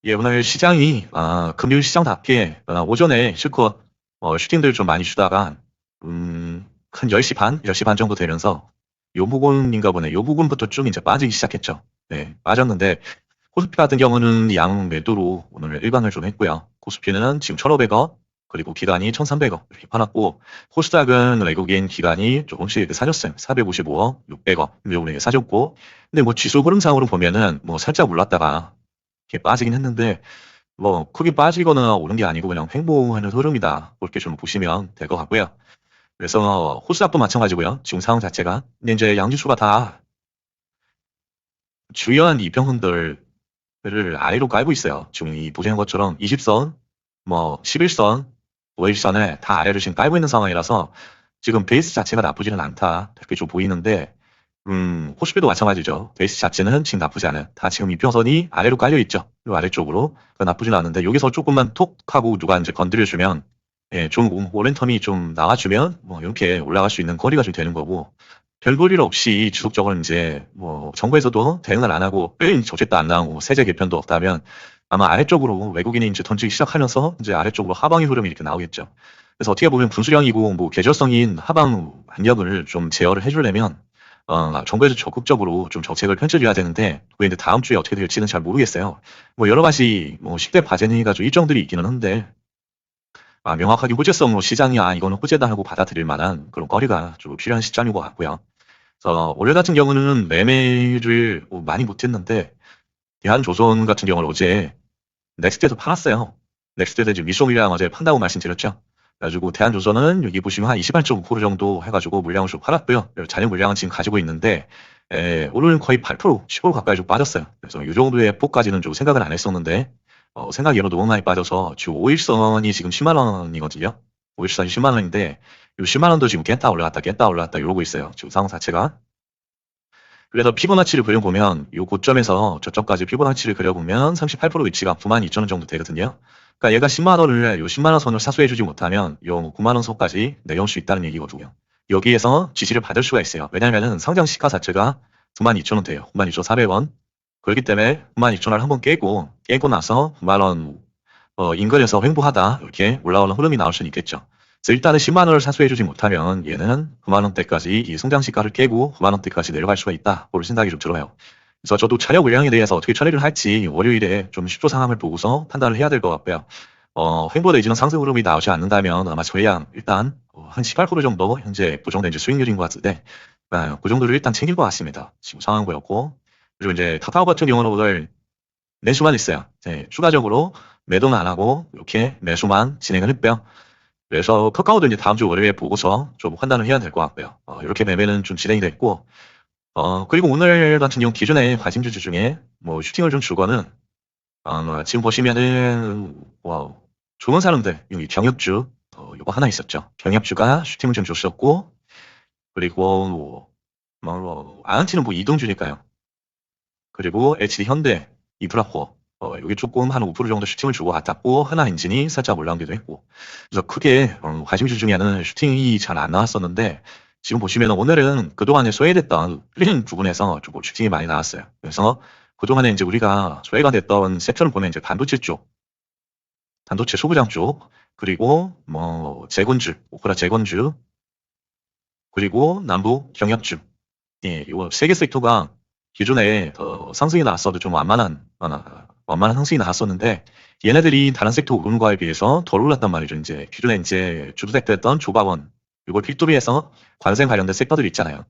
예, 오늘 시장이 금요일 시장답게 오전에 실컷 슈팅들 좀 많이 주다가 한 10시 반, 10시 반 정도 되면서 요 부분인가 보네. 요 부분부터 쭉 이제 빠지기 시작했죠. 네, 빠졌는데 코스피 같은 경우는 양 매도로 오늘 일반을 좀 했고요. 코스피는 지금 1,500원, 그리고 기간이 1,300원 이렇게 팔았고, 코스닥은 외국인 기관이 조금씩 이렇게 사줬어요. 455원, 600원 이렇게 사줬고, 근데 뭐 지수 흐름상으로 보면은 뭐 살짝 올랐다가 이렇게 빠지긴 했는데 뭐 크게 빠지거나 오른 게 아니고 그냥 횡보하는 흐름이다. 그렇게 좀 보시면 될 것 같고요. 그래서 호스닥도 마찬가지고요. 지금 상황 자체가. 근데 이제 양지수가 다 주요한 이평선들을 아래로 깔고 있어요. 지금 이 보시는 것처럼 20선, 뭐 11선, 5일선을 다 아래로 지금 깔고 있는 상황이라서 지금 베이스 자체가 나쁘지는 않다. 이렇게 좀 보이는데 호스피도 마찬가지죠. 베이스 자체는 지금 나쁘지 않아요. 다 지금 이평선이 아래로 깔려 있죠. 이 아래쪽으로. 나쁘지는 않은데 여기서 조금만 톡 하고 누가 이제 건드려주면 예, 좀 모멘텀이 좀 나와주면 뭐 이렇게 올라갈 수 있는 거리가 좀 되는 거고 별 볼일 없이 지속적으로 이제 뭐 정부에서도 대응을 안 하고 정책도 안 나오고 세제 개편도 없다면 아마 아래쪽으로 외국인이 이제 던지기 시작하면서 이제 아래쪽으로 하방의 흐름이 이렇게 나오겠죠. 그래서 어떻게 보면 분수령이고 뭐 계절성인 하방 압력을 좀 제어를 해주려면 정부에서 적극적으로 좀 정책을 펼쳐줘야 되는데 그게 이제 다음 주에 어떻게 될지는 잘 모르겠어요. 뭐 여러 가지 뭐 10대 과제니 가지고 일정들이 있기는 한데 명확하게 호재성으로 시장이 이거는 호재다 하고 받아들일 만한 그런 거리가 좀 필요한 시점인 것 같고요. 그래서 올해 같은 경우는 매매를 많이 못했는데 대한조선 같은 경우는 어제 넥스트에서 팔았어요. 넥스트에서 지금 미소미랑 어제 판다고 말씀드렸죠. 그래가지고 대한조선은 여기 보시면 한 28.5% 정도 해가지고 물량을 좀 팔았고요. 잔여 물량은 지금 가지고 있는데 오늘은 거의 8%, 15% 가까이 좀 빠졌어요. 그래서 이 정도의 폭까지는 좀 생각을 안 했었는데 생각외로 너무 많이 빠져서 지금 5일선이 지금 10만 원이거든요. 5일선이 10만 원인데 이 10만 원도 지금 깼다 올라갔다 이러고 있어요. 지금 상황 자체가. 그래서 피보나치를 그려보면 이 고점에서 저점까지 피보나치를 그려보면 38% 위치가 92,000원 정도 되거든요. 그러니까 얘가 10만 원을 요 10만 원 선을 사수해주지 못하면 요 9만 원 선까지 내려올 수 있다는 얘기거든요. 여기에서 지지를 받을 수가 있어요. 왜냐하면 상장 시가 자체가 92,000원 돼요. 92,400원. 그렇기 때문에 92,000원을 한번 깨고 나서 9만 원 인근에서 횡보하다 이렇게 올라오는 흐름이 나올 수는 있겠죠. 그래서 일단은 10만 원을 사수해주지 못하면 얘는 9만 원대까지 이 성장 시가를 깨고 9만 원대까지 내려갈 수가 있다. 그런 생각이 좀 들어요. 그래서 저도 차력 물량에 대해서 어떻게 처리를 할지 월요일에 좀 시초 상황을 보고서 판단을 해야 될 것 같고요. 횡보 내지는 상승 흐름이 나오지 않는다면 아마 저희양 일단 한 18% 정도 현재 보정된 이제 수익률인 것 같은데 그 정도를 일단 챙길 것 같습니다. 지금 상황 보였고 그리고 이제 카카오 같은 경우는 오늘 매수만 있어요. 추가적으로 매도는 안 하고 이렇게 매수만 진행을 했고요. 그래서 카카오도 이제 다음 주 월요일에 보고서 좀 판단을 해야 될 것 같고요. 이렇게 매매는 좀 진행이 됐고, 그리고 오늘 같은 경우 기존의 관심주주 중에 뭐 슈팅을 좀 주거는, 지금 보시면은, 좋은 사람들, 여기 경협주, 요거 하나 있었죠. 경협주가 슈팅을 좀 줬었고, 그리고 아한티는 뭐 이동주니까요. 그리고 HD 현대, 이브라코, 여기 조금 한 5% 정도 슈팅을 주고 같았고, 하나 엔진이 살짝 올라오기도 했고. 그래서 크게, 관심주 중에는 슈팅이 잘 안 나왔었는데, 지금 보시면 오늘은 그동안에 소외됐던 흘리는 부분에서 좀 슈팅이 많이 나왔어요. 그래서 그동안에 이제 우리가 소외가 됐던 섹터를 보면 이제 반도체 쪽, 반도체 소부장 쪽, 그리고 뭐, 재건주, 오크라 재건주, 그리고 남부 경약주. 예, 요 세 개 섹터가 기존에 상승이 나왔어도 좀 완만한 상승이 나왔었는데 얘네들이 다른 섹터 오른 거에 비해서 덜 올랐단 말이죠. 이제 기존에 이제 주도 섹터였던 조바원 이걸 필두비해서 관세 관련된 섹터들이 있잖아요.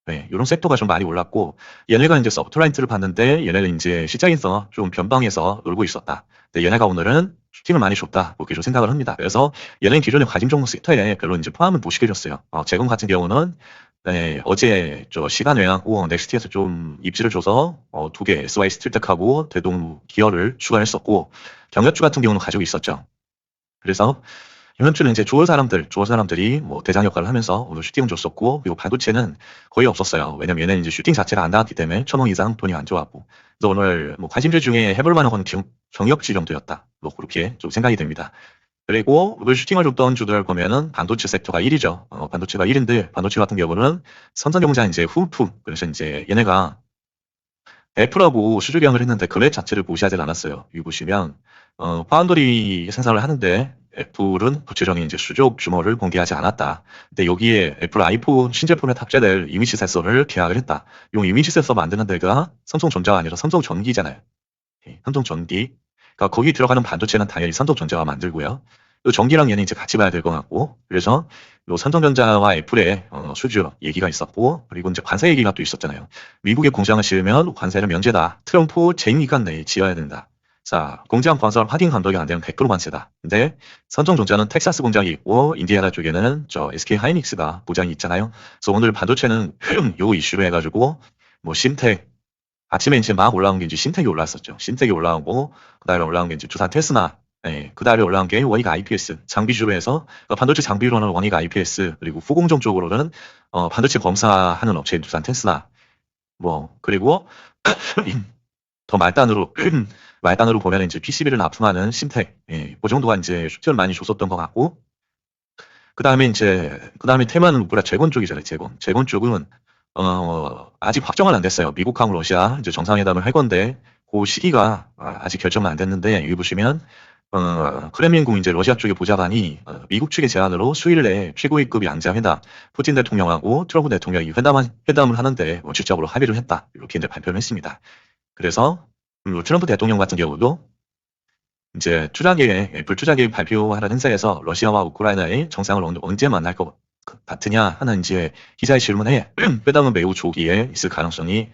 네, 이런 섹터가 좀 많이 올랐고 얘네가 이제 서브트라인트를 봤는데 얘네는 이제 시장에서 좀 변방에서 놀고 있었다. 근데 얘네가 오늘은 슈팅을 많이 줬다. 그렇게 좀 생각을 합니다. 그래서 얘네는 기존의 과징 종목 섹터에 별로 이제 포함을 못 시켜줬어요. 제금 같은 경우는 네, 어제 저 시간 외항고 넥스트에서 좀 입지를 줘서 2개 SY 스틸텍하고 대동 기어를 추가했었고 경력주 같은 경우는 가지고 있었죠. 그래서 경력주는 이제 좋은 사람들이 뭐 대장 역할을 하면서 오늘 슈팅을 줬었고 그리고 반도체는 거의 없었어요. 왜냐면 얘는 이제 슈팅 자체가 안 나왔기 때문에 1,000원 이상 돈이 안 좋았고 그래서 오늘 뭐 관심주 중에 해볼 만한 건 경력주 정도였다. 뭐 그렇게 좀 생각이 됩니다. 그리고 오늘 슈팅을 줬던 주들 보면은 반도체 섹터가 1위죠. 반도체가 1인데 반도체 같은 경우는 선전용자 이제 후품 그래서 이제 얘네가 애플하고 수주 계약을 했는데 금액 자체를 무시하진 않았어요. 여기 보시면 파운드리 생산을 하는데 애플은 구체적인 이제 수조 규모를 공개하지 않았다. 근데 여기에 애플 아이폰 신제품에 탑재될 이미지 센서를 계약을 했다. 이 이미지 센서 만드는 데가 삼성전자가 아니라 삼성전기잖아요. 삼성전기. 그러니까 거기 들어가는 반도체는 당연히 삼성전자가 만들고요. 또 전기랑 얘는 이제 같이 봐야 될 것 같고, 그래서 요 삼성전자와 애플의 수주 얘기가 있었고, 그리고 이제 관세 얘기가 또 있었잖아요. 미국에 공장을 지으면 관세는 면제다. 트럼프 재임기간 내에 지어야 된다. 자, 공장 건설 확인 감독이 안 되면 100% 관세다. 근데 삼성전자는 텍사스 공장이 있고 인디애나 쪽에는 저 SK 하이닉스가 보장이 있잖아요. 그래서 오늘 반도체는 요 이슈로 해가지고 뭐 심텍 아침에 이제 막 올라온 게 이제 신택이 올랐었죠. 신택이 올라오고, 그 다음에 올라온 게 이제 두산 테스나, 예, 그 다음에 올라온 게 원익 IPS, 장비주로 해서, 그러니까 반도체 장비로는 원익 IPS, 그리고 후공정 쪽으로는, 반도체 검사하는 업체인 두산 테스나, 뭐, 그리고, 더 말단으로, 말단으로 보면 이제 PCB를 납품하는 신택, 예, 그 정도가 이제 수치를 많이 줬었던 것 같고, 그 다음에 테마는 뭐라 재건 쪽이잖아요, 재건. 재건 쪽은, 아직 확정은 안 됐어요. 미국하고 러시아 이제 정상회담을 할 건데, 그 시기가 아직 결정은 안 됐는데, 여기 보시면, 크렘린궁 이제 러시아 쪽의 보좌관이 미국 측의 제안으로 수일 내에 최고위급 양자회담, 푸틴 대통령하고 트럼프 대통령이 회담을 하는데 원칙적으로 합의를 했다. 이렇게 이제 발표를 했습니다. 그래서, 트럼프 대통령 같은 경우도 이제 투자계획, 애플 투자계획 발표하는 행사에서 러시아와 우크라이나의 정상을 언제 만날 것 같으냐 하는 이제 기자의 질문에 회담은 매우 조기에 있을 가능성이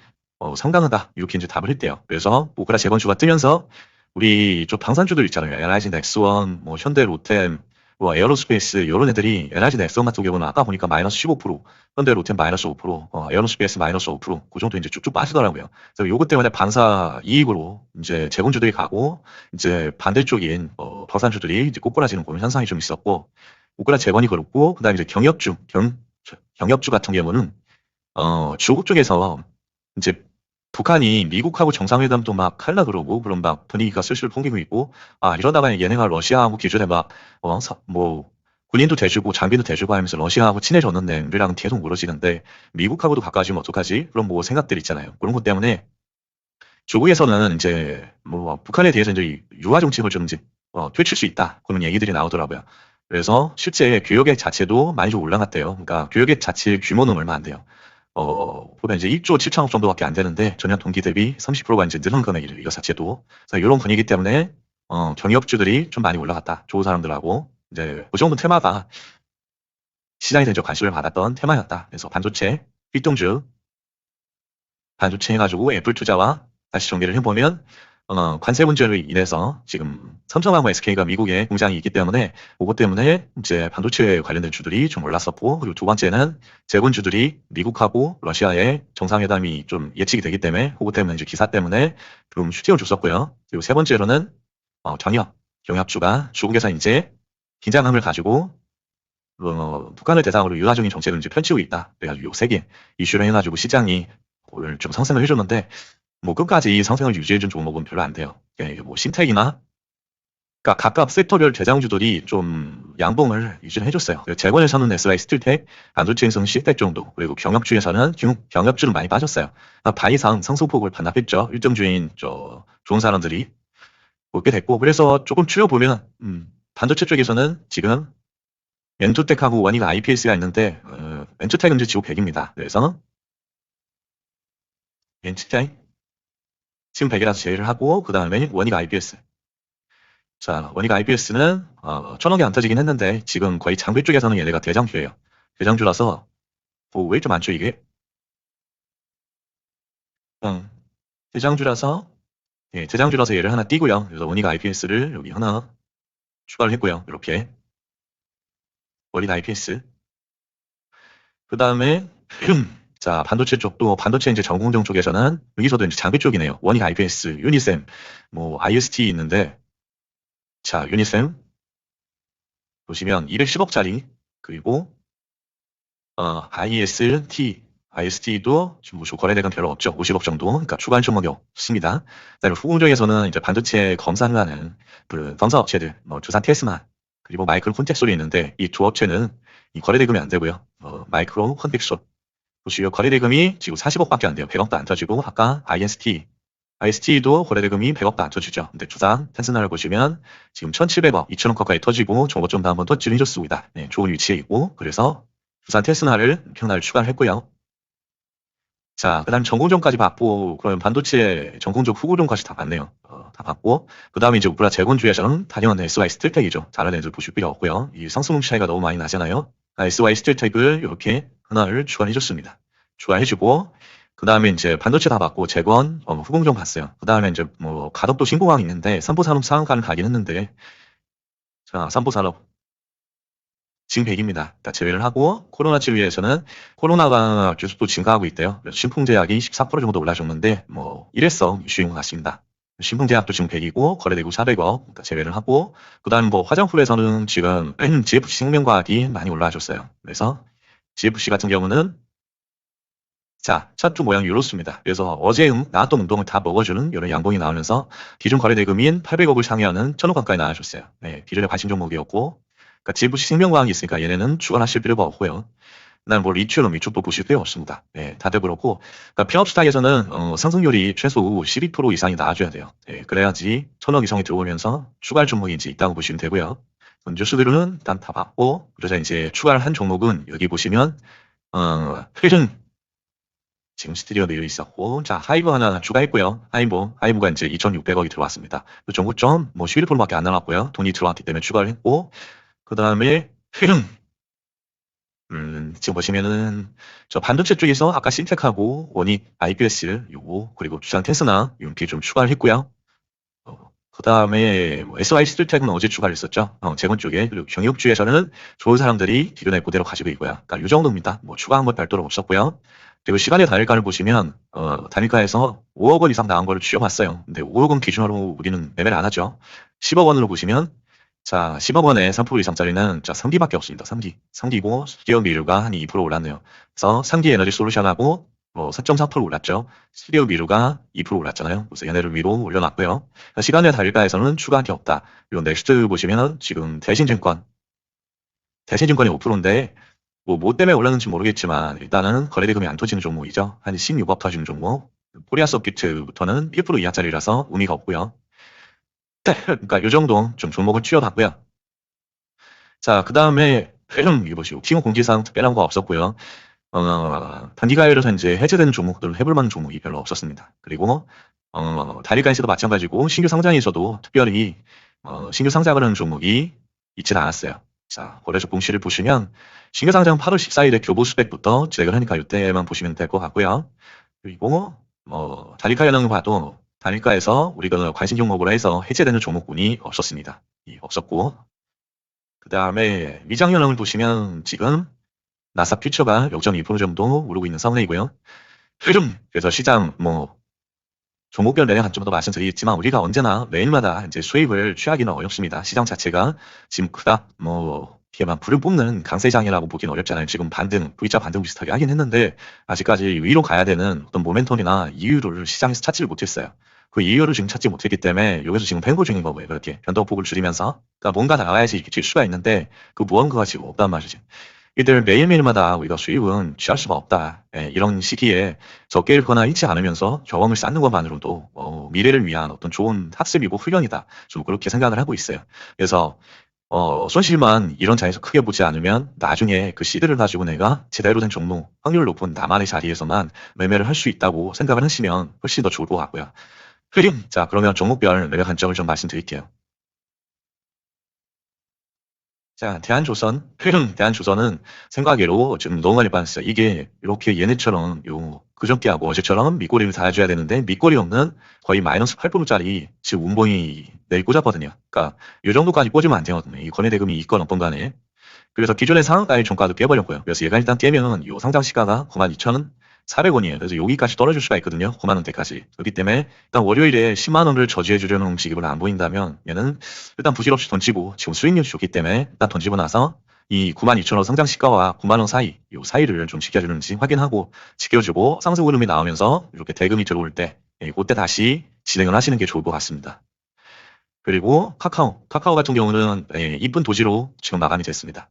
상당하다. 이렇게 이제 답을 했대요. 그래서 우크라 재건주가 뜨면서 우리 좀 방산주들 있잖아요. LIG 넥스원, 뭐 현대 로템, 뭐 에어로스페이스 이런 애들이 LIG 넥스원 같은 경우는 아까 보니까 마이너스 15%, 현대 로템 마이너스 5%, 에어로스페이스 마이너스 5%, 그 정도 이제 쭉쭉 빠지더라고요. 그래서 요것 때문에 반사 이익으로 이제 재건주들이 가고 이제 반대쪽인 방산주들이 이제 꼬꾸라지는 그런 현상이 좀 있었고, 우크라 재건이 그렇고 그다음에 이제 경협주 같은 경우는 중국 쪽에서 이제 북한이 미국하고 정상회담도 막 하려 그러고 그런 막 분위기가 슬슬 풍기고 있고, 이러다가 얘네가 러시아하고 기존에 뭐 군인도 대주고 장비도 대주고 하면서 러시아하고 친해졌는데 우리랑은 계속 멀어지는데 미국하고도 가까워지면 어떡하지? 그런 뭐 생각들 있잖아요. 그런 것 때문에 조국에서는 이제 뭐 북한에 대해서 이제 유화 정책을 좀 이제 되칠 수 있다 그런 얘기들이 나오더라고요. 그래서 실제 교역액 자체도 많이 좀 올라갔대요. 그러니까 교역액 자체 규모는 얼마 안 돼요. 보면 이제 1조 7천억 정도밖에 안 되는데 전년 동기 대비 30%가 이제 늘은 금액이래요. 이거 자체도. 그래서 이런 분위기 때문에 경기업주들이 좀 많이 올라갔다. 좋은 사람들하고 이제 그 정도 테마가 시장에 대한 관심을 받았던 테마였다. 그래서 반도체, 휘뚱주, 반도체 해가지고 애플 투자와 다시 정리를 해보면 관세 문제로 인해서 지금 삼성하고 SK가 미국에 공장이 있기 때문에 그것 때문에 이제 반도체에 관련된 주들이 좀 올랐었고, 그리고 두 번째는 재건주들이 미국하고 러시아의 정상회담이 좀 예측이 되기 때문에 그것 때문에 이제 기사 때문에 좀 슈팅을 줬었고요. 그리고 세 번째로는 경협주가 중국에서 이제 긴장감을 가지고 북한을 대상으로 유화적인 정책을 이제 펼치고 있다. 그래가지고 요 세 개 이슈를 해가지고 시장이 오늘 좀 상승을 해줬는데, 뭐 끝까지 이 상승을 유지해준 종목은 별로 안 돼요. 뭐 신텍이나 그러니까 각각 섹터별 대장주들이 좀 양봉을 유지를 해줬어요. 재건에서는 SY 스틸텍, 반도체 행성 C텍 정도, 그리고 경협주에서는 경협주는 많이 빠졌어요. 바이상 상승폭을 반납했죠. 일정주인 좋은 사람들이 먹게 됐고, 그래서 조금 추려보면 반도체 쪽에서는 지금 엔투텍하고 원익 IPS가 있는데 엔투텍은 이제 지구 100입니다. 그래서 엔투텍 지금 100이라서 제외를 하고, 그 다음에 원익 IPS. 자, 원익 IPS는 1000억이 안 터지긴 했는데 지금 거의 장비 쪽에서는 얘네가 대장주예요. 대장주라서 왜 좀 안 줘 이게? 대장주라서 대장주라서 얘를 하나 띄고요. 그래서 원익 IPS를 여기 하나 추가를 했고요. 이렇게 원익 IPS. 그 다음에 자, 반도체 쪽도 반도체 이제 전공정 쪽에서는 여기서도 이제 장비 쪽이네요. 원익 IPS, 유니셈, 뭐 IST 있는데, 자, 유니셈 보시면 210억짜리, 그리고 IST도 지금 뭐 거래대금 별로 없죠. 50억 정도. 그러니까 추가 종목이 없습니다. 그다음에 후공정에서는 이제 반도체 검사를 하는 그 검사 업체들, 뭐 두산 테스마, 그리고 마이크로 콘텍솔이 있는데 이 두 업체는 이 거래대금이 안 되고요. 마이크로 콘텍솔 보시면 거래대금이 지금 40억밖에 안 돼요. 100억도 안 터지고, 아까 IST IST도 거래대금이 100억 도 안 터지죠. 근데 두산 텐스나를 보시면 지금 1,700억, 2,000억 가까이 터지고 저거점도 한번 터치를 해줬습니다. 네, 좋은 위치에 있고 그래서 두산 테스나를 평날 추가를 했고요. 자, 그다음 전공정까지 받고 그러면 반도체 전공적 후공정까지 다 받네요. 다 받고 그다음에 이제 우리나라 재건주에서는 단연 SY 스틸텍이죠. 다른 애들 보실 필요 없고요. 이 상승 차이가 너무 많이 나잖아요. SY 스틸텍을 이렇게 하나를 추가해줬습니다. 추가해주고 그다음에 이제 반도체 다 받고 재건 후공정 봤어요. 그다음에 이제 뭐 가덕도 신공항 있는데 삼보산업 상한가는 가긴 했는데 자 삼보산업 지금 100입니다. 다 제외를 하고 코로나 치료에서는 코로나가 계속 또 증가하고 있대요. 그래서 신풍제약이 14% 정도 올라줬는데 뭐 일회성 이슈인 것 같습니다. 신풍제약도 지금 100이고 거래대금 400억 제외를 하고 그다음 뭐 화장품에서는 지금 GFC 생명과학이 많이 올라와줬어요. 그래서 GFC 같은 경우는 자, 차트 모양이 이렇습니다. 그래서 어제 나왔던 운동을 다 먹어주는 이런 양봉이 나오면서 기준 거래대금인 800억을 상회하는 1,000억 가까이 나와줬어요. 네, 비전의 관심 종목이었고 그러니까 GFC 생명과학이 있으니까 얘네는 추가하실 필요가 없고요. 그다음 뭐 리튬 이쪽도 보실 필요 없습니다. 네, 다들 그렇고 그러니까 폐업스탁에서는 상승률이 최소 12% 이상이 나와줘야 돼요. 네, 그래야지 1,000억 이상이 들어오면서 추가할 종목이 이제 있다고 보시면 되고요. 뉴스들은 일단 다 봤고 그러자 이제 추가를 한 종목은 여기 보시면 필은 지금 스튜디오 내려 있었고, 자, 하이브 하나 추가했고요. 하이브가 이제 2,600억이 들어왔습니다. 그 정고점, 뭐, 11%밖에 안 남았고요. 돈이 들어왔기 때문에 추가를 했고, 그 다음에, 필름. 지금 보시면은, 저 반도체 쪽에서 아까 신텍하고, 원익, IPS, 요거, 그리고 두산 테스나, 이렇게 좀 추가를 했고요. 그 다음에, 뭐 SY 스틸텍은 어제 추가를 했었죠. 재건 쪽에. 그리고 경력주에서는 좋은 사람들이 기존에 그대로 가지고 있고요. 그러니까 이 정도입니다. 뭐, 추가한 건 별도로 없었고요. 그리고 시간의 단일가를 보시면 단일가에서 5억 원 이상 나온 거를 쥐어봤어요. 근데 5억 원 기준으로 우리는 매매를 안 하죠. 10억 원으로 보시면 자 10억 원에 3% 이상짜리는 자 3기밖에 없습니다. 3기고 수기업 미루가 한 2% 올랐네요. 그래서 3기 에너지 솔루션하고 뭐 4.4% 올랐죠. 수기업 미루가 2% 올랐잖아요. 그래서 얘네를 위로 올려놨고요. 시간의 단일가에서는 추가한 게 없다. 그리고 넥스트 보시면 지금 대신증권이 5%인데 뭐 때문에 올랐는지 모르겠지만 일단은 거래대금이 안 터지는 종목이죠. 한 16억 터지는 종목. 코리아 서킷부터는 1% 이하짜리라서 의미가 없고요. 그러니까 이 정도 좀 종목을 추려봤고요. 자, 그 다음에 회전 이거 보시고 킹호 공지사항 특별한 거 없었고요. 단기가율에서 이제 해제되는 종목들을 해볼 만한 종목이 별로 없었습니다. 그리고 다리가에서도 마찬가지고 신규 상장에서도 특별히 신규 상장을 하는 종목이 있지는 않았어요. 자, 거래소 공시를 보시면 신규 상장 8월 14일에 교보 스펙부터 진행을 하니까 이때만 보시면 될 것 같고요. 그리고 단일가 현황을 봐도 단일가에서 우리가 관심 종목으로 해서 해제되는 종목군이 없었습니다. 없었고 그 다음에 미장 현황을 보시면 지금 나사 퓨처가 0.2% 정도 오르고 있는 상황이고요. 그래서 시장 종목별 매매 관점도 말씀드리겠지만 우리가 언제나 매일마다 이제 수입을 취하기는 어렵습니다. 시장 자체가 지금 크다 이렇게 막 불을 뿜는 강세장이라고 보기는 어렵잖아요. 지금 V자 반등 비슷하게 하긴 했는데 아직까지 위로 가야 되는 어떤 모멘텀이나 이유를 시장에서 찾지를 못했어요. 그 이유를 지금 찾지 못했기 때문에 여기서 지금 횡보 중인 거고요. 그렇게 변동폭을 줄이면서 그러니까 뭔가 나와야지 이렇게 칠 수가 있는데 그 무언가가 지금 없단 말이죠. 이들 매일매일마다 우리가 수입은 취할 수가 없다. 이런 시기에 적게 잃거나 잃지 않으면서 경험을 쌓는 것만으로도 미래를 위한 어떤 좋은 학습이고 훈련이다. 좀 그렇게 생각을 하고 있어요. 그래서 손실만 이런 자리에서 크게 보지 않으면 나중에 그 시드를 가지고 내가 제대로 된 종목, 확률 높은 나만의 자리에서만 매매를 할 수 있다고 생각을 하시면 훨씬 더 좋을 것 같고요. 자, 그러면 종목별 매매 관점을 좀 말씀드릴게요. 자, 대한조선은 생각외로 지금 너무 많이 빠졌어요. 이게 이렇게 얘네처럼 그저께하고 어제처럼 밑꼬리를 달아줘야 되는데 밑꼬리 없는 거의 마이너스 8%짜리 지금 운봉이 내일 꽂았거든요. 그러니까 이 정도까지 꽂으면 안 되거든요. 이 거래대금이 있건 없건 간에. 그래서 기존의 상한가의 종가도 깨버렸고요. 그래서 얘가 일단 깨면 이 상장 시가가 92,400원이에요. 그래서 여기까지 떨어질 수가 있거든요. 9만 원대까지. 그렇기 때문에 일단 월요일에 10만 원을 저지해 주려는 움직임을 안 보인다면 얘는 일단 부질없이 던지고 지금 수익률이 좋기 때문에 일단 던지고 나서 이 92,000원 상장 시가와 9만 원 사이 이 사이를 좀 지켜주는지 확인하고 지켜주고 상승 흐름이 나오면서 이렇게 대금이 들어올 때 그때 다시 진행을 하시는 게 좋을 것 같습니다. 그리고 카카오 같은 경우는 이쁜 도지로 지금 마감이 됐습니다.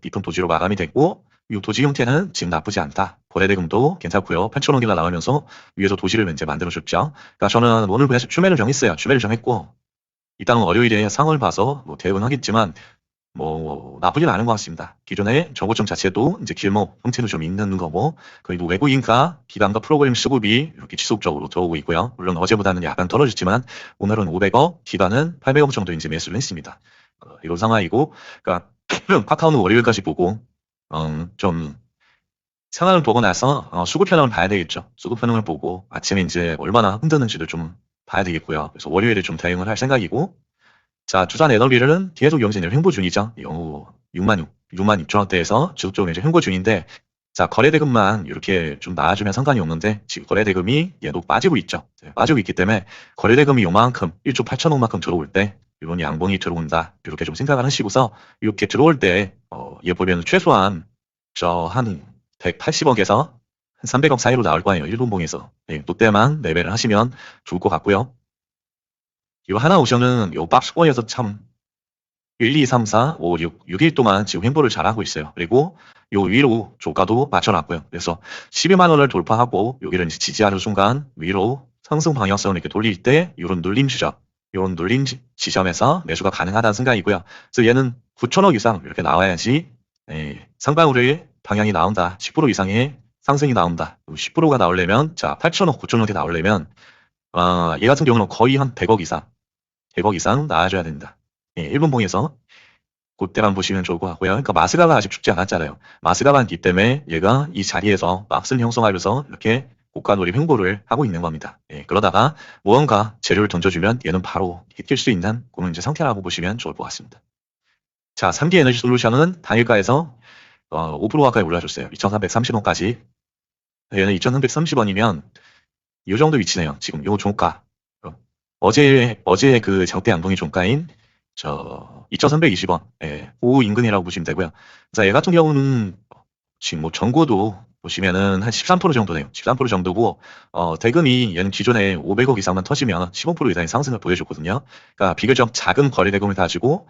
이쁜 도지로 마감이 됐고 이 도시 형태는 지금 나쁘지 않다. 거래대금도 괜찮고요. 8,000원이나 나오면서 위에서 도시를 이제 만들어줬죠. 그러니까 저는 오늘 그냥 주매를 정했어요. 주매를 정했고 일단은 월요일에 상황을 봐서 뭐 대응은 하겠지만 뭐 나쁘진 않은 것 같습니다. 기존의 저고점 자체도 이제 길목 형태도 좀 있는 거고 그리고 외국인과 기반과 프로그램 수급이 이렇게 지속적으로 들어오고 있고요. 물론 어제보다는 약간 떨어졌지만 오늘은 500억, 기반은 800억 정도 이제 매수를 했습니다. 이런 상황이고 그러니까 카카오는 월요일까지 보고 좀 상황을 보고 나서 수급 현황을 봐야 되겠죠. 수급 현황을 보고 아침에 이제 얼마나 흔드는지를 좀 봐야 되겠고요. 그래서 월요일에 좀 대응을 할 생각이고 자, 두산 에너비는 계속 영진을 횡보 중이죠. 6만 6천 원대에서 지속적으로 이제 횡보 중인데, 자, 거래대금만 이렇게 좀 나아주면 상관이 없는데, 지금 거래대금이 얘도 빠지고 있죠. 빠지고 있기 때문에, 거래대금이 요만큼, 1조 8천억만큼 들어올 때, 이런 양봉이 들어온다. 이렇게 좀 생각을 하시고서, 이렇게 들어올 때, 얘 보면 최소한, 한 180억에서 한 300억 사이로 나올 거예요. 일본봉에서. 네, 롯데만 매매를 하시면 좋을 것 같고요. 요 하나 오션은 요 박스권에서 참 1, 2, 3, 4, 5, 6, 6일 동안 지금 횡보를 잘하고 있어요. 그리고 요 위로 조가도 맞춰놨고요. 그래서 12만 원을 돌파하고 여기를 이제 지지하는 순간 위로 상승 방향성을 이렇게 돌릴 때 요런 눌림 지점, 요런 눌림 지점에서 매수가 가능하다는 생각이고요. 그래서 얘는 9천억 이상 이렇게 나와야지 상방으로의 방향이 나온다. 10% 이상의 상승이 나온다. 10%가 나오려면 자 8천억, 9천억이 나오려면 얘 같은 경우는 거의 한 100억 이상 100억 이상 나와줘야 된다. 일본봉에서 그때만 보시면 좋을 것 같고요. 그러니까 마스가가 아직 죽지 않았잖아요. 마스가가 있기 때문에 얘가 이 자리에서 박스를 형성하면서 이렇게 고가 놀이 횡보를 하고 있는 겁니다. 그러다가 무언가 재료를 던져주면 얘는 바로 힐 수 있는 그런 이제 상태라고 보시면 좋을 것 같습니다. 자, 3D 에너지 솔루션은 당일가에서 5% 가까이 올라줬어요. 2,330원까지. 얘는 2,330원이면 이 정도 위치네요. 지금 요 종가. 어제 그 장대 양봉이 종가인 2,320원 그 인근이라고 보시면 되고요. 자, 얘 같은 경우는 지금 뭐 전고도 보시면은 한 13% 정도 돼요. 13% 정도고 대금이 얘는 기존에 500억 이상만 터지면 15% 이상의 상승을 보여줬거든요. 그러니까 비교적 작은 거래 대금을 가지고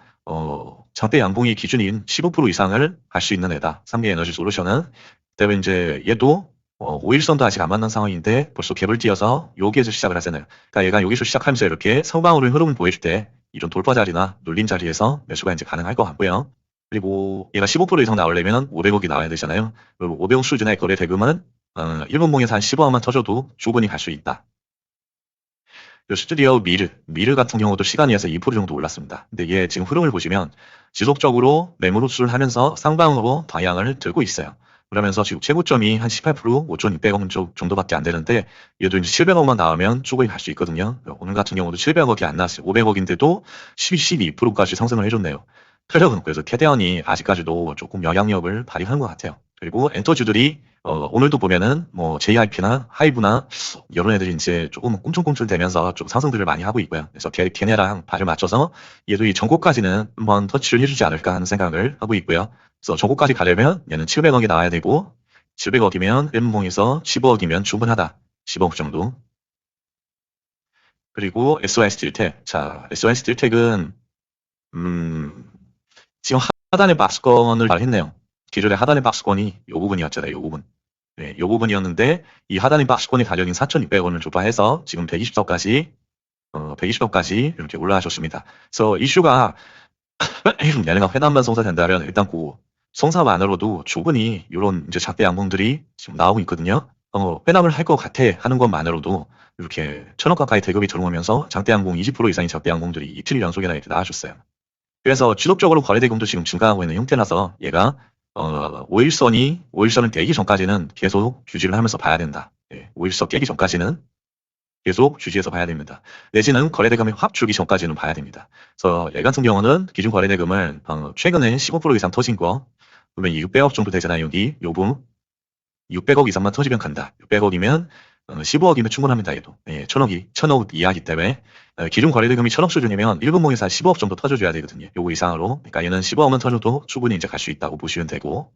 장대 양봉이 기준인 15% 이상을 갈 수 있는 애다. 3D 에너지 솔루션은. 그다음에 이제 얘도 5일선도 아직 안 만난 상황인데 벌써 갭을 띄어서 여기에서 시작을 하잖아요. 그러니까 얘가 여기서 시작하면서 이렇게 상방으로 흐름을 보여줄 때 이런 돌파 자리나 눌린 자리에서 매수가 이제 가능할 것 같고요. 그리고 얘가 15% 이상 나오려면 500억이 나와야 되잖아요. 그리고 500억 수준의 거래 대금은 일본봉에서 한 15억만 터져도 충분히 갈 수 있다. 스튜디오 미르 같은 경우도 시간이어서 2% 정도 올랐습니다. 근데 얘 지금 흐름을 보시면 지속적으로 매물 흡수를 하면서 상방으로 방향을 들고 있어요. 그러면서 지금 최고점이 한 18%, 5,600억 정도밖에 안 되는데 얘도 이제 700억만 나오면 충분히 갈 수 있거든요. 오늘 같은 경우도 700억이 안 나왔어요. 500억인데도 12%까지 상승을 해줬네요. 트력은 그래서 캐대언이 아직까지도 조금 영향력을 발휘하는 것 같아요. 그리고 엔터주들이 오늘도 보면은 뭐 JIP나 하이브나 이런 애들이 이제 조금 꿈틀꿈틀대면서 좀 상승들을 많이 하고 있고요. 그래서 걔네랑 발을 맞춰서 얘도 이 전고까지는 한번 터치를 해주지 않을까 하는 생각을 하고 있고요. 그래서 전고까지 가려면 얘는 700억이 나와야 되고 700억이면 일본봉에서 15억이면 충분하다. 15억 정도. 그리고 SOS 딜텍. 자, SOS 딜텍은 지금 하단의 박스권을 잘 했네요. 기존의 하단의 박스권이 이 부분이었잖아요. 이 부분. 네, 이 부분이었는데 이 하단의 박스권의 가격인 4,600원을 조파해서 지금 120억까지 120억까지 이렇게 올라가셨습니다. 그래서 이슈가 얘네가 회담만 성사된다면 일단 그 성사만으로도 충분히 이런 이제 작대 양봉들이 지금 나오고 있거든요. 회담을 할 것 같아 하는 것만으로도 이렇게 1,000억 가까이 대급이 들어오면서 작대 양봉 20% 이상의 작대 양봉들이 이틀 연속이나 이렇게 나와줬어요. 그래서 지속적으로 거래대금도 지금 증가하고 있는 형태라서 얘가 5일선은 깨기 전까지는 계속 유지를 하면서 봐야 된다. 5일선 깨기 전까지는 계속 유지해서 봐야 됩니다. 내지는 거래대금이 확 줄기 전까지는 봐야 됩니다. 그래서 얘 같은 경우는 기준 거래대금을 최근에 15% 이상 터진 거 그러면 600억 정도 되잖아요. 여기 요분 600억 이상만 터지면 간다. 600억이면 15억이면 충분합니다. 얘도 1,000억 이하기 때문에 기준 거래대금이 1,000억 수준이면 일본봉에서 한 15억 정도 터져줘야 되거든요. 요거 이상으로. 그러니까 얘는 15억만 터져도 충분히 이제 갈 수 있다고 보시면 되고.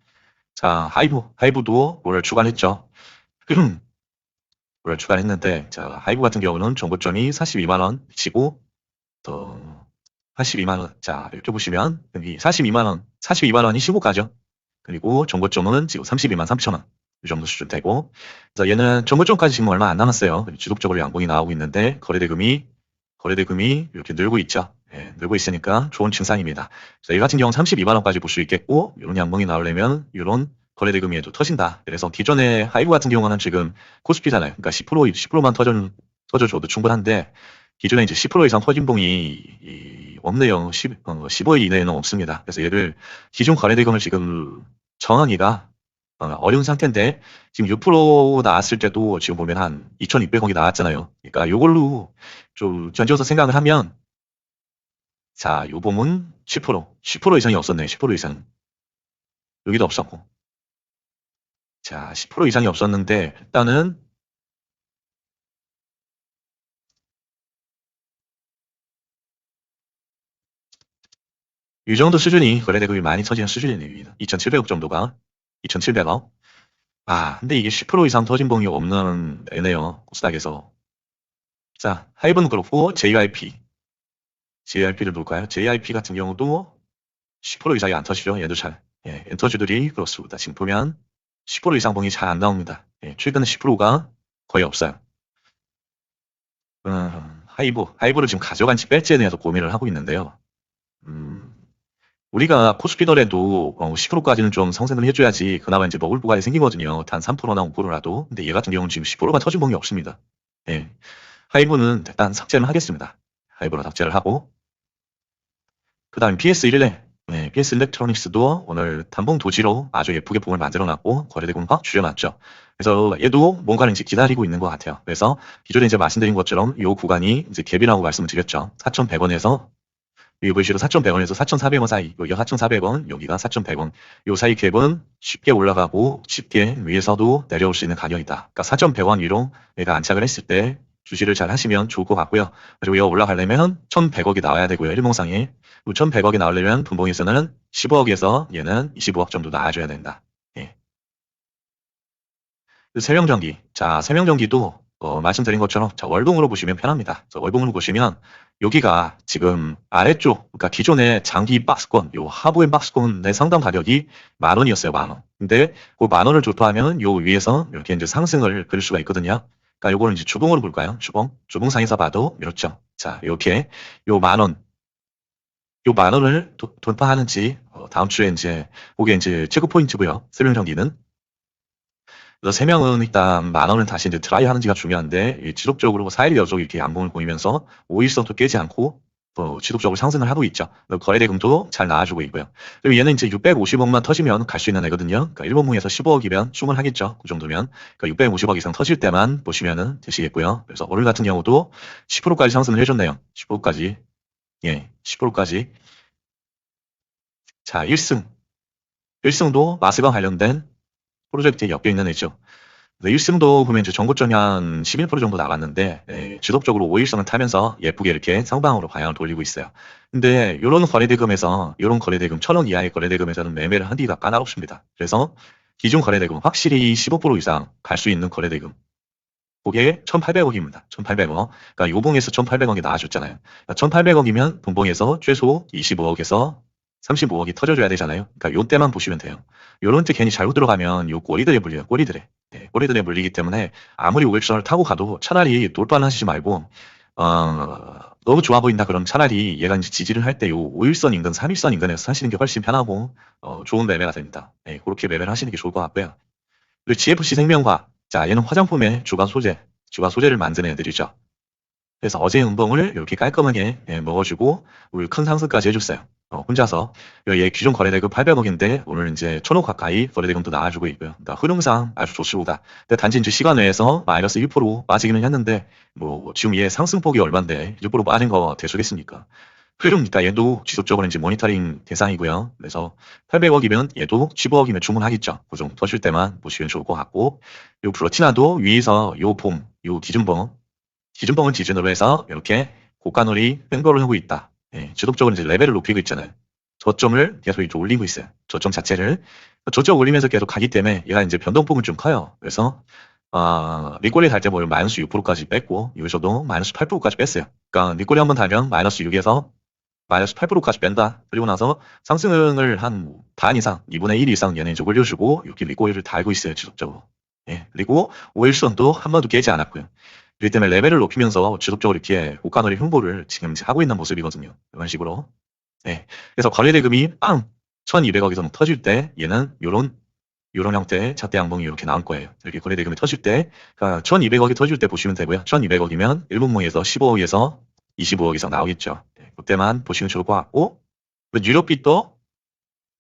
자, 하이브도 오늘 주간했죠. 오늘 주간했는데, 자, 하이브 같은 경우는 정보점이 42만원 치고, 또, 42만원. 자, 이렇게 보시면, 여기 42만원, 42만원이 15가죠. 그리고 정고점은 지금 32만 3천원. 이 정도 수준 되고. 그래서 얘는 정고점까지 지금 얼마 안 남았어요. 지속적으로 양봉이 나오고 있는데, 거래대금이 이렇게 늘고 있죠. 예, 늘고 있으니까 좋은 증상입니다. 그래서 이 같은 경우는 32만원까지 볼 수 있겠고, 이런 양봉이 나오려면, 이런 거래대금이 또 터진다. 그래서 기존의 하이브 같은 경우는 지금 코스피잖아요. 그러니까 10%만 터져줘도 충분한데, 기존에 이제 10% 이상 터진 봉이 없네요. 15일 이내에는 없습니다. 그래서 얘를 기존 거래대금을 지금 정하기가 어려운 상태인데, 지금 6% 나왔을 때도 지금 보면 한 2,600억이 나왔잖아요. 그러니까 요걸로 좀 견져서 생각을 하면, 자, 요 봉은 10% 이상이 없었네. 10% 이상. 여기도 없었고. 자, 10% 이상이 없었는데, 일단은 이 정도 수준이 거래대금이 많이 터지는 수준입니다. 2,700억 정도가. 2,700억. 아, 근데 이게 10% 이상 터진 봉이 없는 애네요. 코스닥에서. 자, 하이브는 그렇고, JYP를 볼까요? JYP 같은 경우도 10% 이상이 안 터지죠. 얘도 잘. 예, 엔터주들이 그렇습니다. 지금 보면 10% 이상 봉이 잘 안 나옵니다. 예, 최근에 10%가 거의 없어요. 하이브를 지금 가져간지 뺄지에 대해서 고민을 하고 있는데요. 우리가 코스피더라도 10%까지는 좀 상승을 해줘야지 그나마 이제 먹을 부가가 생기거든요. 단 3%나 5%라도. 근데 얘 같은 경우는 지금 10%가 터진 봉이 없습니다. 예. 하이브는 일단 삭제를 하겠습니다. 하이브로 삭제를 하고. 그 다음에 PS1래. 네, PS 일렉트로닉스도 오늘 단봉 도지로 아주 예쁘게 봉을 만들어놨고 거래대금 확 줄여놨죠. 그래서 얘도 뭔가를 이제 기다리고 있는 것 같아요. 그래서 기존에 이제 말씀드린 것처럼 이 구간이 이제 갭이라고 말씀을 드렸죠. 4,100원에서 여기 보시로 4,100원에서 4,400원 사이, 여기가 4,400원, 여기가 4,100원. 요 사이 갭은 쉽게 올라가고 쉽게 위에서도 내려올 수 있는 가격이다. 그러니까 4,100원 위로 얘가 안착을 했을 때 주시를 잘 하시면 좋을 것 같고요. 그리고 이거 올라가려면 1,100억이 나와야 되고요. 일봉상에. 1,100억이 나오려면 분봉에서는 15억에서 얘는 25억 정도 나와줘야 된다. 예. 세명전기. 자, 세명전기도 말씀드린 것처럼 자, 월봉으로 보시면 편합니다. 월봉으로 보시면 여기가 지금 아래쪽, 그러니까 기존의 장기 박스권, 요 하부의 박스권의 상당 가격이 10,000원이었어요, 10,000원. 근데 그 10,000원을 조토하면 요 위에서 이렇게 이제 상승을 그릴 수가 있거든요. 그러니까 요거는 이제 주봉으로 볼까요? 주봉상에서 봐도 이렇죠. 자, 이렇게 요 10,000원, 요 10,000원을 돌파하는지 다음 주에 이제 그게 이제 체크 포인트고요. 세명전기는. 그래서 세 명은 일단 10,000원은 다시 이제 트라이 하는지가 중요한데, 지속적으로 4일 연속 이렇게 양봉을 보이면서 5일선도 깨지 않고, 지속적으로 상승을 하고 있죠. 거래대금도 잘 나와주고 있고요. 그리고 얘는 이제 650억만 터지면 갈 수 있는 애거든요. 그러니까 일본봉에서 15억이면 충분하겠죠. 그 정도면. 그러니까 650억 이상 터질 때만 보시면은 되시겠고요. 그래서 오늘 같은 경우도 10%까지 상승을 해줬네요. 10%까지. 예, 10%까지. 자, 1승도 마스방 관련된 프로젝트에 엮여 있는 애죠. 1승도 보면 이제 전고점이 한 11% 정도 나갔는데 지속적으로 5일선을 타면서 예쁘게 이렇게 상방으로 방향을 돌리고 있어요. 근데 이런 거래대금에서 이런 거래대금 1,000원 이하의 거래대금에서는 매매를 하기가 까다롭습니다. 그래서 기존 거래대금 확실히 15% 이상 갈 수 있는 거래대금 그게 1,800억입니다. 1,800억. 그러니까 요봉에서 1,800억이 나와줬잖아요. 1,800억이면 분봉에서 최소 25억에서 35억이 터져줘야 되잖아요. 그러니까 요 때만 보시면 돼요. 요런 때 괜히 잘못 들어가면 요 꼬리들에 물려요. 꼬리들에. 네, 꼬리들에 물리기 때문에 아무리 5일선을 타고 가도 차라리 돌파는 하시지 말고 너무 좋아 보인다 그러면 차라리 얘가 이제 지지를 할 때 요 5일선 인근, 3일선 인근에서 사시는 게 훨씬 편하고 좋은 매매가 됩니다. 네, 그렇게 매매를 하시는 게 좋을 것 같고요. 그리고 GFC 생명과 자 얘는 화장품의 주간 소재를 만드는 애들이죠. 그래서 어제 음봉을 이렇게 깔끔하게 먹어주고 우리 큰 상승까지 해줬어요. 혼자서 얘 기존 거래대금 800억인데 오늘 이제 1,000억 가까이 거래대금도 나와주고 있고요. 그러니까 흐름상 아주 좋습니다. 근데 단지 이제 시간 외에서 마이너스 1% 빠지기는 했는데 뭐 지금 얘 상승폭이 얼마인데 1% 빠진 거 되수겠습니까? 흐름이니까 얘도 지속적으로 이제 모니터링 대상이고요. 그래서 800억이면 얘도 15억이면 충분하겠죠. 그 정도 터질 때만 보시면 좋을 것 같고 요 플러티나도 위에서 요 기준봉을 기준으로 해서 이렇게 고가놀이 횡보를 하고 있다. 예, 지속적으로 이제 레벨을 높이고 있잖아요. 저점을 계속 이제 올리고 있어요. 저점 자체를. 저점 올리면서 계속 가기 때문에 얘가 이제 변동폭은 좀 커요. 그래서, 리꼬리 달 때 보면 마이너스 6%까지 뺐고, 여기서도 마이너스 8%까지 뺐어요. 그러니까 리꼬리 한번 달면 마이너스 6에서 마이너스 8%까지 뺀다. 그리고 나서 상승을 한 반 이상, 2분의 1 이상 얘네 이제 올려주고 여기 리꼬일을 달고 있어요, 지속적으로. 예, 그리고 5일선도 한 번도 깨지 않았고요. 그렇기 때문에 레벨을 높이면서 지속적으로 이렇게 고가놀이 흉보를 지금 이제 하고 있는 모습이거든요. 이런 식으로. 예. 그래서 거래대금이 빵! 1200억 이상 터질 때 얘는 요런 형태의 차대 양봉이 이렇게 나올 거예요. 이렇게 거래대금이 터질 때, 그러니까 1200억이 터질 때 보시면 되고요. 1200억이면 1분봉에서 15억에서 25억 이상 나오겠죠. 네, 그때만 보시면 좋을 것 같고, 유럽빛도,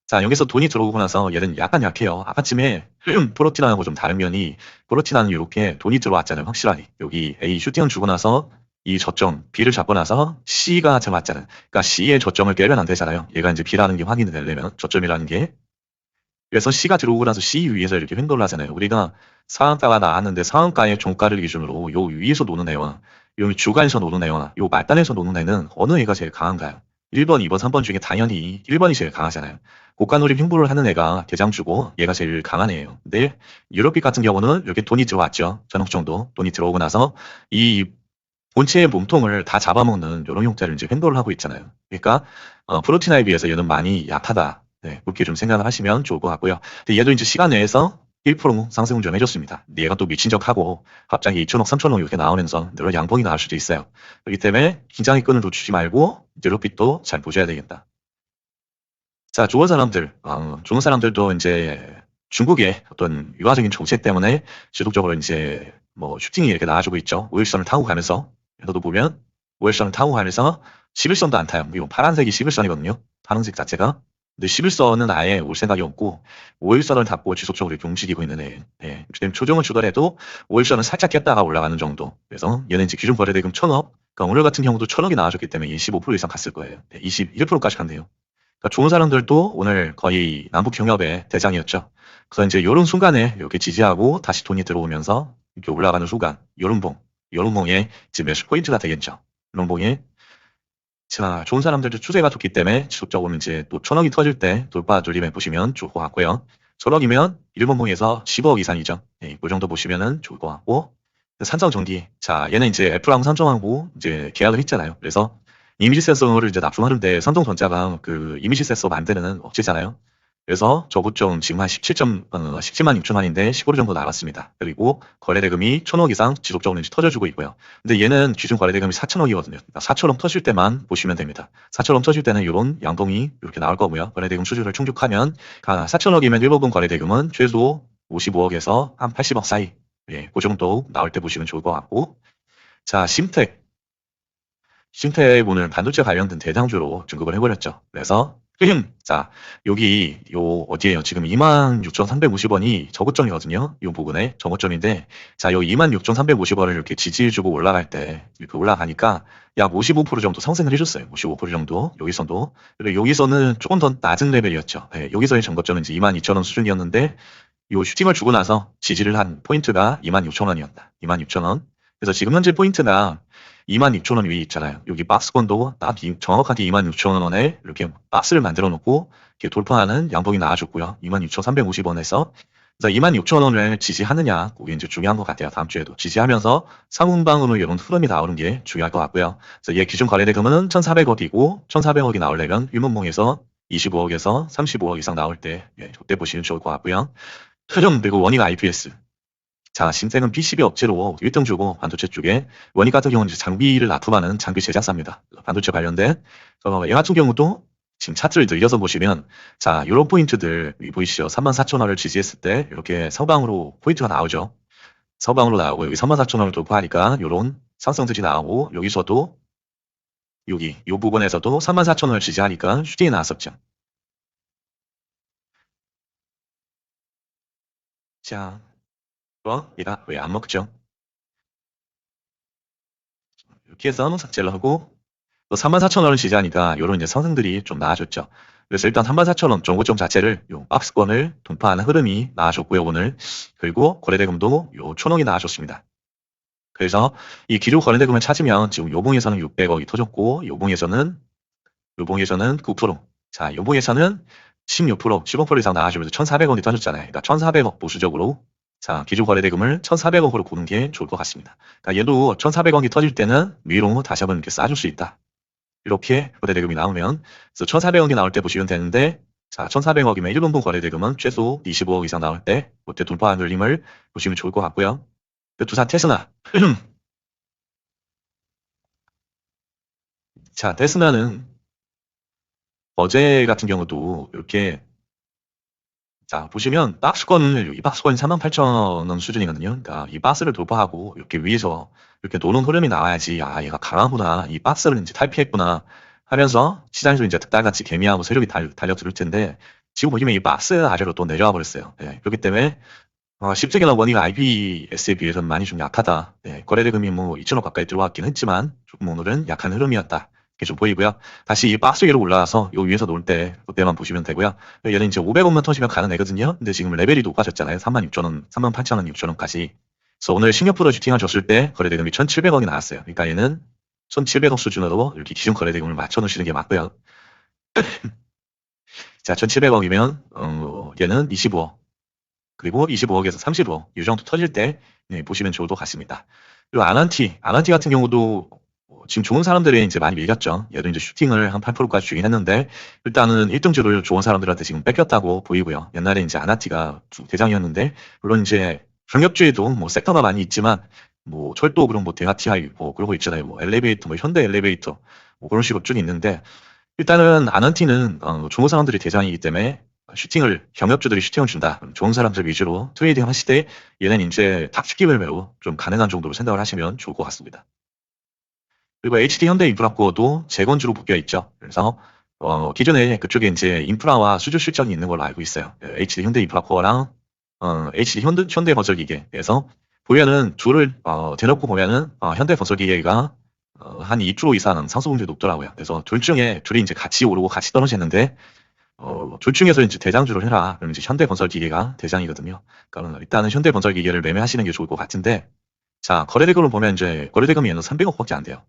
자, 여기서 돈이 들어오고 나서 얘는 약간 약해요. 아까쯤에 프로티나하고 좀 다른 면이, 프로티나는 이렇게 돈이 들어왔잖아요. 확실하게. 여기 A 슈팅을 주고 나서 이 저점, B를 잡고 나서 C가 들어왔잖아요. 그러니까 C의 저점을 깨면 안 되잖아요. 얘가 이제 B라는 게 확인이 되려면, 저점이라는 게. 그래서 C가 들어오고 나서 C 위에서 이렇게 횡도를 하잖아요. 우리가 상한가가 나왔는데 상한가의 종가를 기준으로 요 위에서 노는 애와 요 주간에서 노는 애와 요 말단에서 노는 애는 어느 애가 제일 강한가요? 1번, 2번, 3번 중에 당연히 1번이 제일 강하잖아요. 고가 노립 횡보를 하는 애가 대장주고 얘가 제일 강한 애예요. 근데 유럽빛 같은 경우는 이렇게 돈이 들어왔죠. 전억 정도 돈이 들어오고 나서 이 본체의 몸통을 다 잡아먹는 이런 형태를 이제 횡도를 하고 있잖아요. 그러니까 프로티나에 비해서 얘는 많이 약하다. 네, 그렇게 좀 생각을 하시면 좋을 것 같고요. 근데 얘도 이제 시간 내에서 1% 상승을 좀 해줬습니다. 근데 얘가 또 미친 척하고 갑자기 2천억, 3천억 이렇게 나오면서 늘 양봉이 나올 수도 있어요. 그렇기 때문에 긴장의 끈을 놓치지 말고 유럽빛도 잘 보셔야 되겠다. 자, 좋은 사람들도 이제 중국의 어떤 유화적인 정책 때문에 지속적으로 이제 뭐 슈팅이 이렇게 나와주고 있죠. 오일선을 타고 가면서. 여기서도 보면 오일선을 타고 가면서 11선도 안 타요. 이거 파란색이 11선이거든요. 파란색 자체가. 근데 11선은 아예 올 생각이 없고 5일선을 닫고 지속적으로 이렇게 움직이고 있는 애. 예. 조정을 주더라도 5일선은 살짝 깼다가 올라가는 정도. 그래서 얘는 이제 기준 거래대금 1000억. 그러니까 오늘 같은 경우도 1000억이 나와줬기 때문에 25% 이상 갔을 거예요. 21%까지 간대요. 그러니까 좋은 사람들도 오늘 거의 남북 경협의 대장이었죠. 그래서 이제 요런 순간에 이렇게 지지하고 다시 돈이 들어오면서 이렇게 올라가는 순간, 요런 봉에 지금 몇십 포인트가 되겠죠. 요런 봉에 자, 좋은 사람들도 추세가 좋기 때문에 지속적으로 이제 또 1000억이 터질 때 돌파 돌림해 보시면 좋을 것 같고요. 1000억이면 1번 봉에서 15억 이상이죠. 예, 그 정도 보시면은 좋을 것 같고. 산정 전기. 자, 얘는 이제 애플하고 삼성하고 이제 계약을 했잖아요. 그래서 이미지 센서를 이제 납품하는데 삼성전자가 그 이미지 센서 만드는 업체잖아요. 그래서 저구점 지금 한 17만 6천만인데 15로 정도 나갔습니다. 그리고 거래대금이 1000억 이상 지속적으로 이제 터져주고 있고요. 근데 얘는 기준 거래대금이 4천억이거든요. 4천억 터질 때만 보시면 됩니다. 4천억 터질 때는 이런 양봉이 이렇게 나올 거고요. 거래대금 수준을 충족하면 4천억이면 1법은 거래대금은 최소 55억에서 한 80억 사이. 예, 그 정도 나올 때 보시면 좋을 것 같고. 자, 심텍 오늘 반도체 관련된 대장주로 등급을 해버렸죠. 그래서 자, 여기 어디에요? 지금 26,350원이 저고점이거든요. 이 부분에 저고점인데, 자, 요 26,350원을 이렇게 지지해주고 올라갈 때 이렇게 올라가니까 약 55% 정도 상승을 해줬어요. 55% 정도 여기서도. 그리고 여기서는 조금 더 낮은 레벨이었죠. 네, 여기서의 전고점은 이제 22,000원 수준이었는데, 요 슈팅을 주고 나서 지지를 한 포인트가 26,000원이었다. 26,000원. 그래서 지금 현재 포인트가 26,000원 위에 있잖아요. 여기 박스권도 딱 정확하게 26,000원에 이렇게 박스를 만들어 놓고 이렇게 돌파하는 양봉이 나와줬고요. 26,350원에서 그래서 26,000원을 지지하느냐, 그게 이제 중요한 것 같아요. 다음 주에도 지지하면서 상운방으로 이런 흐름이 나오는 게 중요할 것 같고요. 그래서 얘 기준 거래대금은 1,400억이고 1,400억이 나오려면 일문봉에서 25억에서 35억 이상 나올 때, 그때 보시면 좋을 것 같고요. 그리고 원익 IPS. 자, 신생은 PCB 업체로 1등 주고 반도체 쪽에 원익 같은 경우는 이제 장비를 납품하는 장비 제작사입니다. 반도체 관련된. 얘 같은 경우도 지금 차트를 늘려서 보시면 자, 이런 포인트들 보이시죠? 34,000원을 지지했을 때 이렇게 서방으로 포인트가 나오죠. 서방으로 나오고 여기 34,000원을 돌파하니까 이런 상승들이 나오고 여기서도 여기 이 부분에서도 34,000원을 지지하니까 슈팅이 나왔었죠. 자, 얘가 왜 안 먹죠? 이렇게 해서 삭제를 하고 또 34,000원을 지지하니까 요런 이제 상승들이 좀 나아졌죠. 그래서 일단 34,000원 정고점 자체를 요 박스권을 돌파하는 흐름이 나아졌고요, 오늘. 그리고 거래대금도 요 1,000억이 나아졌습니다. 그래서 이 기존 거래대금을 찾으면 지금 요봉에서는 600억이 터졌고 요봉에서는 9%. 자, 요봉에서는 16%, 15% 이상 나아지면서 1,400억이 터졌잖아요. 그러니까 1,400억 보수적으로 자, 기존 거래대금을 1,400억으로 보는 게 좋을 것 같습니다. 그러니까 얘도 1,400억이 터질 때는 위로 다시 한번 이렇게 싸줄 수 있다. 이렇게 거래대금이 나오면, 그래서 1,400억이 나올 때 보시면 되는데, 자, 1,400억이면 1분분 거래대금은 최소 25억 이상 나올 때, 그때 돌파 눌림을 보시면 좋을 것 같고요. 그 두산 테스나. 자, 테스나는 어제 같은 경우도 이렇게, 자, 보시면 박스권을, 이 박스권이 38,000원 수준이거든요. 그러니까 이 박스를 돌파하고 이렇게 위에서 이렇게 노는 흐름이 나와야지, 아, 얘가 강하구나, 이 박스를 이제 탈피했구나 하면서 시장에서 이제 득달같이 개미하고 세력이 달려들 텐데, 지금 보시면 이 박스 아래로 또 내려와 버렸어요. 예, 그렇기 때문에 십세기나 원이가 IPS에 비해서는 많이 좀 약하다. 네, 거래대금이 뭐 2천억 가까이 들어왔긴 했지만 조금 오늘은 약한 흐름이었다. 이렇게 좀 보이고요. 다시 이 박스 위로 올라와서 요 위에서 놀 때 그때만 보시면 되고요. 얘는 이제 500원만 터지면 가는 애거든요. 근데 지금 레벨이 높아졌잖아요. 36,000원, 38,000원, 6,000원까지. 그래서 오늘 싱가포르 슈팅을 줬을 때 거래대금이 1,700억이 나왔어요. 그러니까 얘는 1,700억 수준으로 이렇게 기준 거래대금을 맞춰 놓으시는 게 맞고요. 자, 1,700억이면 얘는 25억. 그리고 25억에서 35억 이 정도 터질 때 보시면 좋을 것 같습니다. 그리고 아난티 같은 경우도 지금 좋은 사람들이 이제 많이 밀렸죠. 얘도 이제 슈팅을 한 8%까지 주긴 했는데 일단은 1등주를 좋은 사람들한테 지금 뺏겼다고 보이고요. 옛날에 이제 아난티가 대장이었는데 물론 이제 경력주에도 뭐 섹터가 많이 있지만 뭐 철도 그런 뭐 대하티아이 뭐 그런 거 있잖아요. 뭐 엘리베이터 뭐 현대 엘리베이터 뭐 그런 식으로 쭉 있는데 일단은 아난티는 좋은 사람들이 대장이기 때문에 경력주들이 슈팅을 준다. 좋은 사람들 위주로 트레이딩 하실 때 얘는 이제 탑스킵을 매우 좀 가능한 정도로 생각을 하시면 좋을 것 같습니다. 그리고 HD 현대 인프라코어도 재건주로 묶여 있죠. 그래서 기존에 그쪽에 이제 인프라와 수주 실적이 있는 걸로 알고 있어요. HD 현대 인프라코어랑 HD 현대 건설기계에서 보면은 둘을 대놓고 보면은 현대 건설기계가 한 2% 이상 상승률이 높더라고요. 그래서 둘 중에 둘이 이제 같이 오르고 같이 떨어지는데 둘 중에서 이제 대장주를 해라. 그럼 이제 현대건설기계가 대장이거든요. 그러니까 일단은 현대건설기계를 매매하시는 게 좋을 것 같은데, 자, 거래대금을 보면 이제 거래대금이 얘는 300억밖에 안 돼요.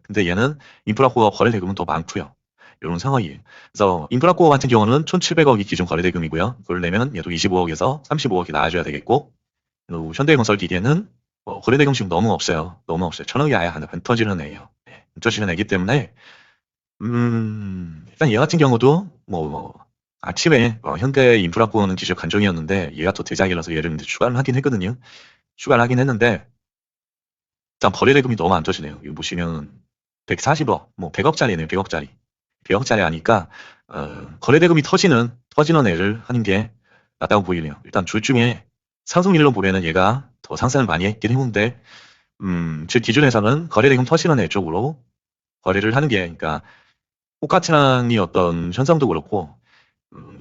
근데 얘는 인프라코어 거래대금은 더 많고요. 이런 상황이에요. 그래서 인프라코어 같은 경우는 1,700억이 기준 거래대금이고요. 그걸 내면 얘도 25억에서 35억이 나와줘야 되겠고, 그리고 현대건설기계는 거래대금 지금 너무 없어요. 너무 없어요. 1,000억이 아예 안 터지는 애예요. 안 터지는 애기 때문에 일단 얘 같은 경우도 아침에 현대 인프라코어는 기존 간종이었는데 얘가 또 대장이라서 얘를 이제 추가를 하긴 했거든요. 추가를 하긴 했는데 일단 거래대금이 너무 안 터지네요. 이거 보시면 140억, 뭐 100억짜리네요. 100억짜리. 100억짜리 하니까 거래대금이 터지는 애를 하는 게 낫다고 보이네요. 일단 둘 중에 상승률로 보면은 얘가 더 상승을 많이 했긴 했는데 제 기준에서는 거래대금 터지는 애 쪽으로 거래를 하는 게, 그러니까 호가창이 어떤 현상도 그렇고,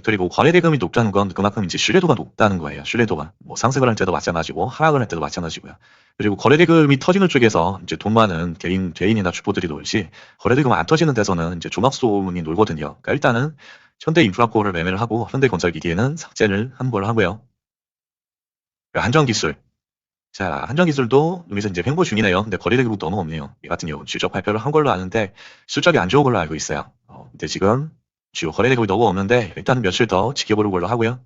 그리고 거래대금이 높다는 건 그만큼 이제 신뢰도가 높다는 거예요. 신뢰도가. 뭐 상승을 할 때도 마찬가지고, 하락을 할 때도 마찬가지고요. 그리고 거래대금이 터지는 쪽에서 이제 돈 많은 개인이나 주포들이 놀지, 거래대금 안 터지는 데서는 이제 조막소문이 놀거든요. 그러니까 일단은 현대인프라코어를 매매를 하고, 현대건설기계는 삭제를 한 걸 하고요. 한전기술. 자, 한전기술도 여기서 이제 횡보 중이네요. 근데 거래대금이 너무 없네요. 이 같은 경우 실적 발표를 한 걸로 아는데 실적이 안 좋은 걸로 알고 있어요. 근데 지금 주요 거래대금이 너무 없는데 일단 며칠 더 지켜보는 걸로 하고요.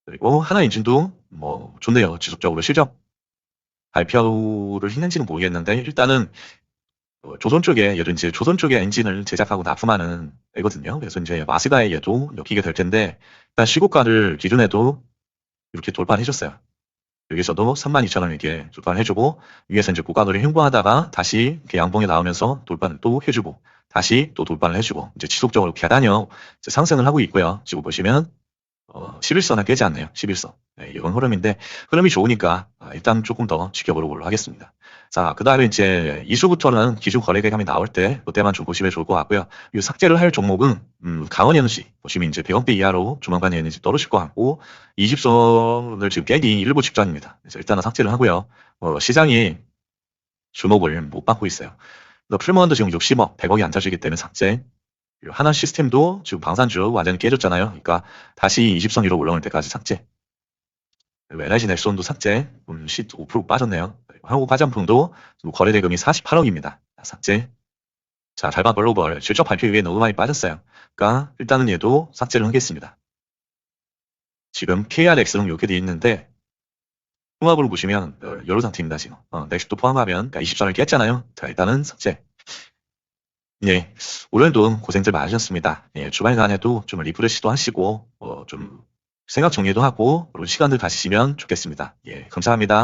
그리고 하나인진도 뭐 좋네요. 지속적으로 실적 발표를 했는지는 모르겠는데 일단은 조선 쪽에 예를 이제 조선 쪽에 엔진을 제작하고 납품하는 애거든요. 그래서 이제 마스가에 얘도 엮이게 될 텐데 일단 시고가를 기준에도 이렇게 돌파를 해줬어요. 여기서도 32,000원 이렇게 돌파를 해주고 위에서 이제 고가도를 횡보하다가 다시 이렇게 양봉에 나오면서 돌파를 또 해주고 다시 또 돌파를 해주고 이제 지속적으로 계단형 상승을 하고 있고요. 지금 보시면 11선을 깨지 않네요. 11선. 네, 이건 흐름인데 흐름이 좋으니까 일단 조금 더 지켜보는 걸로 하겠습니다. 자, 그 다음에 이제 이슈부터는 기준 거래대금이 나올 때 그때만 좀 보시면 좋을 것 같고요. 이 삭제를 할 종목은 강원에너지 보시면 이제 100원대 이하로 조만간 에너지 떨어질 것 같고 20선을 지금 깨기 일부 직전입니다. 그래서 일단은 삭제를 하고요. 시장이 주목을 못 받고 있어요. 풀먼도 지금 60억, 100억이 안 터지기 때문에 삭제. 하나 시스템도 지금 방산주 완전히 깨졌잖아요. 그러니까 다시 20선 위로 올라올 때까지 삭제. LIG 넥슨도 삭제. 15% 빠졌네요. 한국 화장품도 거래대금이 48억입니다. 삭제. 자, 잘봐 글로벌 실적 발표 이후에 너무 많이 빠졌어요. 그러니까 일단은 얘도 삭제를 하겠습니다. 지금 KRX는 이렇게 돼 있는데 통합으로 보시면 여러 상태입니다. 지금 넥스도 포함하면 그러니까 20선을 깼잖아요. 자, 일단은 삭제. 예, 올해도 고생들 많으셨습니다. 예, 주말간에도 좀 리프레시도 하시고, 좀 생각 정리도 하고, 그런 시간들 가지시면 좋겠습니다. 예, 감사합니다.